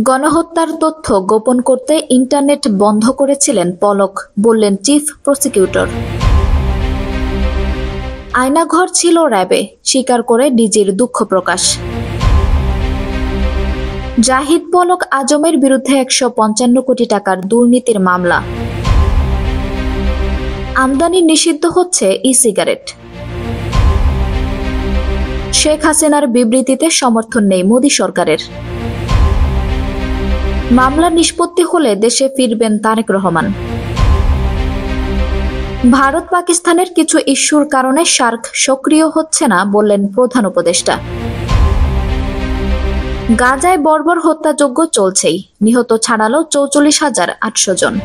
গণহত্যার তথ্য গোপন করতে ইন্টারনেট বন্ধ করেছিলেন পলক, বললেন চিফ প্রসিকিউটর। আয়নাঘর ছিল র্যাবে, স্বীকার করে ডিজির দুঃখ প্রকাশ। জাহিদ পলক আজমের বিরুদ্ধে ১৫৫ কোটি টাকার দুর্নীতির মামলা। আমদানি নিষিদ্ধ হচ্ছে ই সিগারেট। শেখ হাসিনার বিবৃতিতে সমর্থন নেই মোদী সরকারের। মামলা নিষ্পত্তি হলে দেশে ফিরবেন তারেক রহমান। ভারত পাকিস্তানের কিছু ইস্যুর কারণে সার্ক সক্রিয় হচ্ছে না, বললেন প্রধান উপদেষ্টা। গাজায় বর্বর হত্যাযজ্ঞ চলছেই, নিহত ছাড়ালো ৪৪,৮০০ জন।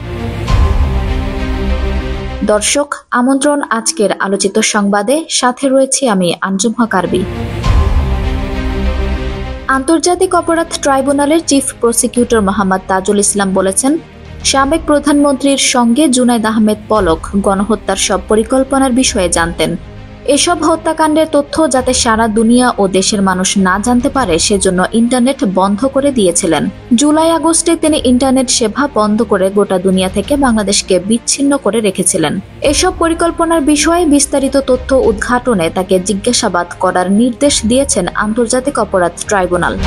দর্শক, আমন্ত্রণ আজকের আলোচিত সংবাদে, সাথে রয়েছি আমি আঞ্জুম হক আরবি। আন্তর্জাতিক অপরাধ ট্রাইব্যুনালের চিফ প্রসিকিউটর মোহাম্মদ তাজুল ইসলাম বলেছেন, সাবেক প্রধানমন্ত্রীর সঙ্গে জুনাইদ আহমেদ পলক গণহত্যার সব পরিকল্পনার বিষয়ে জানতেন। এসব হত্যাকাণ্ডের তথ্য যাতে সারা দুনিয়া ও দেশের মানুষ না জানতে পারে সেজন্য ইন্টারনেট বন্ধ করে দিয়েছিলেন। জুলাই-আগস্টে তিনি ইন্টারনেট সেবা বন্ধ করে গোটা দুনিয়া থেকে বাংলাদেশকে বিচ্ছিন্ন করে রেখেছিলেন। এসব পরিকল্পনার বিষয়ে বিস্তারিত তথ্য উদ্ঘাটনে তাকে জিজ্ঞাসাবাদ করার নির্দেশ দিয়েছেন আন্তর্জাতিক অপরাধ ট্রাইব্যুনাল।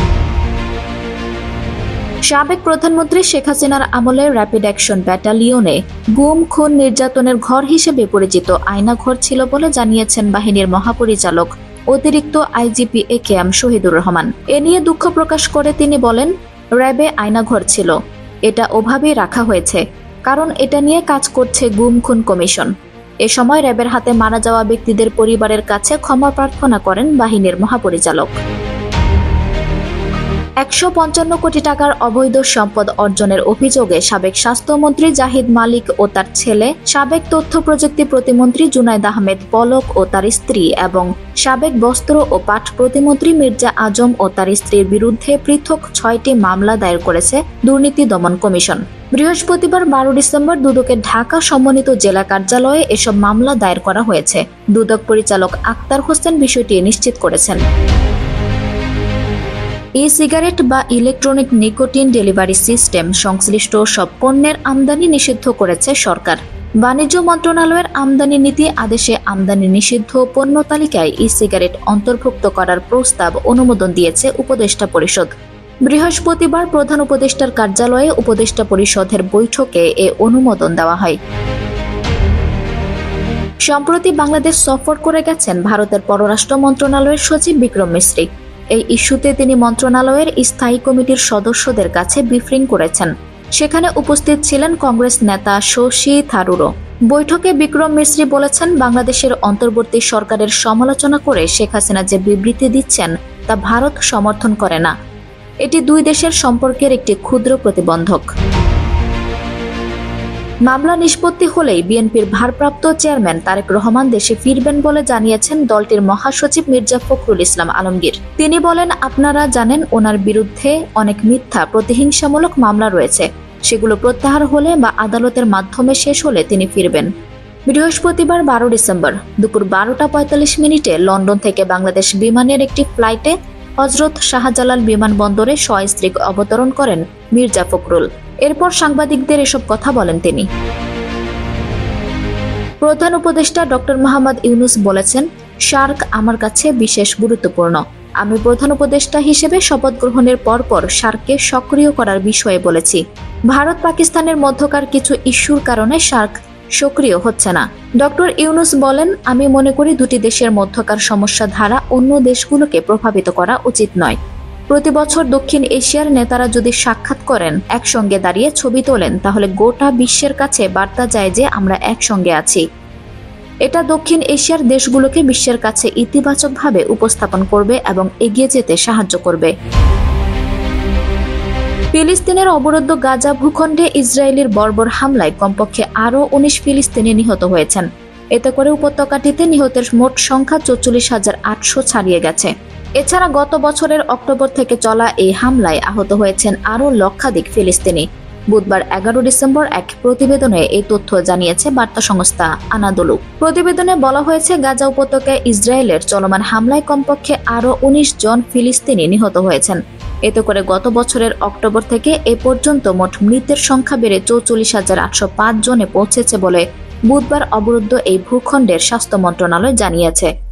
সাবেক প্রধানমন্ত্রী শেখ হাসিনার আমলে র্যাপিড অ্যাকশন ব্যাটালিয়নে গুম, খুন, নির্যাতনের ঘর হিসেবে পরিচিত আয়নাঘর ছিল বলে জানিয়েছেন বাহিনীর মহাপরিচালক অতিরিক্ত আইজিপি একেএম শহীদুর রহমান। এ নিয়ে দুঃখ প্রকাশ করে তিনি বলেন, র্যাবে আয়নাঘর ছিল, এটা ওভাবেই রাখা হয়েছে, কারণ এটা নিয়ে কাজ করছে গুম খুন কমিশন। এ সময় র্যাবের হাতে মারা যাওয়া ব্যক্তিদের পরিবারের কাছে ক্ষমা প্রার্থনা করেন বাহিনীর মহাপরিচালক। ১৫৫ কোটি টাকার অবৈধ সম্পদ অর্জনের অভিযোগে সাবেক স্বাস্থ্যমন্ত্রী জাহিদ মালিক ও তার ছেলে, সাবেক তথ্য প্রযুক্তি প্রতিমন্ত্রী জুনাইদ আহমেদ পলক ও তার স্ত্রী এবং সাবেক বস্ত্র ও পাট প্রতিমন্ত্রী মির্জা আজম ও তার স্ত্রীর বিরুদ্ধে পৃথক ৬টি মামলা দায়ের করেছে দুর্নীতি দমন কমিশন। বৃহস্পতিবার ১২ ডিসেম্বর দুদকের ঢাকা সমন্বিত জেলা কার্যালয়ে এসব মামলা দায়ের করা হয়েছে। দুদক পরিচালক আক্তার হোসেন বিষয়টি নিশ্চিত করেছেন। ই সিগারেট বা ইলেকট্রনিক নিকোটিন ডেলিভারি সিস্টেম সংশ্লিষ্ট সব পণ্যের আমদানি নিষিদ্ধ করেছে সরকার। বাণিজ্য মন্ত্রণালয়ের আমদানি নীতি আদেশে আমদানি নিষিদ্ধ পণ্য তালিকায় ই সিগারেট অন্তর্ভুক্ত করার প্রস্তাব অনুমোদন দিয়েছে উপদেষ্টা পরিষদ। বৃহস্পতিবার প্রধান উপদেষ্টার কার্যালয়ে উপদেষ্টা পরিষদের বৈঠকে এ অনুমোদন দেওয়া হয়। সম্প্রতি বাংলাদেশ সফর করে গেছেন ভারতের পররাষ্ট্র মন্ত্রণালয়ের সচিব বিক্রম মিশ্রি। এই ইস্যুতে তিনি মন্ত্রণালয়ের স্থায়ী কমিটির সদস্যদের কাছে ব্রিফিং করেছেন। সেখানে উপস্থিত ছিলেন কংগ্রেস নেতা শশী থারুরও। বৈঠকে বিক্রম মিশ্রি বলেছেন, বাংলাদেশের অন্তর্বর্তী সরকারের সমালোচনা করে শেখ হাসিনা যে বিবৃতি দিচ্ছেন তা ভারত সমর্থন করে না। এটি দুই দেশের সম্পর্কের একটি ক্ষুদ্র প্রতিবন্ধক। মামলা নিষ্পত্তি হলেই বিএনপির ভারপ্রাপ্ত চেয়ারম্যান তারেক রহমান দেশে ফিরবেন বলে জানিয়েছেন দলটির মহাসচিব মির্জা ফখরুল ইসলাম আলমগীর। তিনি বলেন, আপনারা জানেন ওনার বিরুদ্ধে অনেক মিথ্যা প্রতিহিংসামূলক মামলা রয়েছে, সেগুলো প্রত্যাহার হলে বা আদালতের মাধ্যমে শেষ হলে তিনি ফিরবেন। বৃহস্পতিবার ১২ ডিসেম্বর দুপুর ১২টা ৪৫ লন্ডন থেকে বাংলাদেশ বিমানের একটি ফ্লাইটে হযরত শাহজালাল বিমানবন্দরে সস্ত্রীক অবতরণ করেন মির্জা ফখরুল। এরপর সাংবাদিকদের এসব কথা বলেন তিনি। প্রধান উপদেষ্টা ডক্টর মোহাম্মদ ইউনূস বলেছেন, সার্ক আমার কাছে বিশেষ গুরুত্বপূর্ণ। আমি প্রধান উপদেষ্টা হিসেবে শপথ গ্রহণের পরপর সার্ককে সক্রিয় করার বিষয়ে বলেছি। ভারত পাকিস্তানের মধ্যকার কিছু ইস্যুর কারণে সার্ক সক্রিয় হচ্ছে না। ডক্টর ইউনূস বলেন, আমি মনে করি দুটি দেশের মধ্যকার সমস্যা ধারা অন্য দেশগুলোকে প্রভাবিত করা উচিত নয়। প্রতি বছর দক্ষিণ এশিয়ার নেতারা যদি সাক্ষাৎ করেন, একসঙ্গে দাঁড়িয়ে ছবি তোলেন, তাহলে গোটা বিশ্বের কাছে বার্তা যায় যে আমরা একসঙ্গে আছি। এটা দক্ষিণ এশিয়ার দেশগুলোকে বিশ্বের কাছে ইতিবাচকভাবে উপস্থাপন করবে এবং এগিয়ে যেতে সাহায্য করবে। ফিলিস্তিনের অবরুদ্ধ গাজা ভূখণ্ডে ইসরায়েলের বর্বর হামলায় কমপক্ষে আরও ১৯ ফিলিস্তিনি নিহত হয়েছেন। এতে করে উপত্যকাটিতে নিহতের মোট সংখ্যা ৪৪,৮০০ ছাড়িয়ে গেছে। এছাড়া গত বছরের অক্টোবর থেকে চলা এই হামলায় আহত হয়েছেন আরও লক্ষাধিক ফিলিস্তিনি। বুধবার ১১ ডিসেম্বর এক প্রতিবেদনে এই তথ্য জানিয়েছে বার্তা সংস্থা আনাদোলু। প্রতিবেদনে বলা হয়েছে, গাজা উপত্যকায় ইসরায়েলের চলমান হামলায় কমপক্ষে আরও ১৯ জন ফিলিস্তিনি নিহত হয়েছেন। এতে করে গত বছরের অক্টোবর থেকে এ পর্যন্ত মোট মৃতের সংখ্যা বেড়ে 44,805 জনে পৌঁছেছে বলে বুধবার অবরুদ্ধ এই ভূখণ্ডের স্বাস্থ্য মন্ত্রণালয় জানিয়েছে।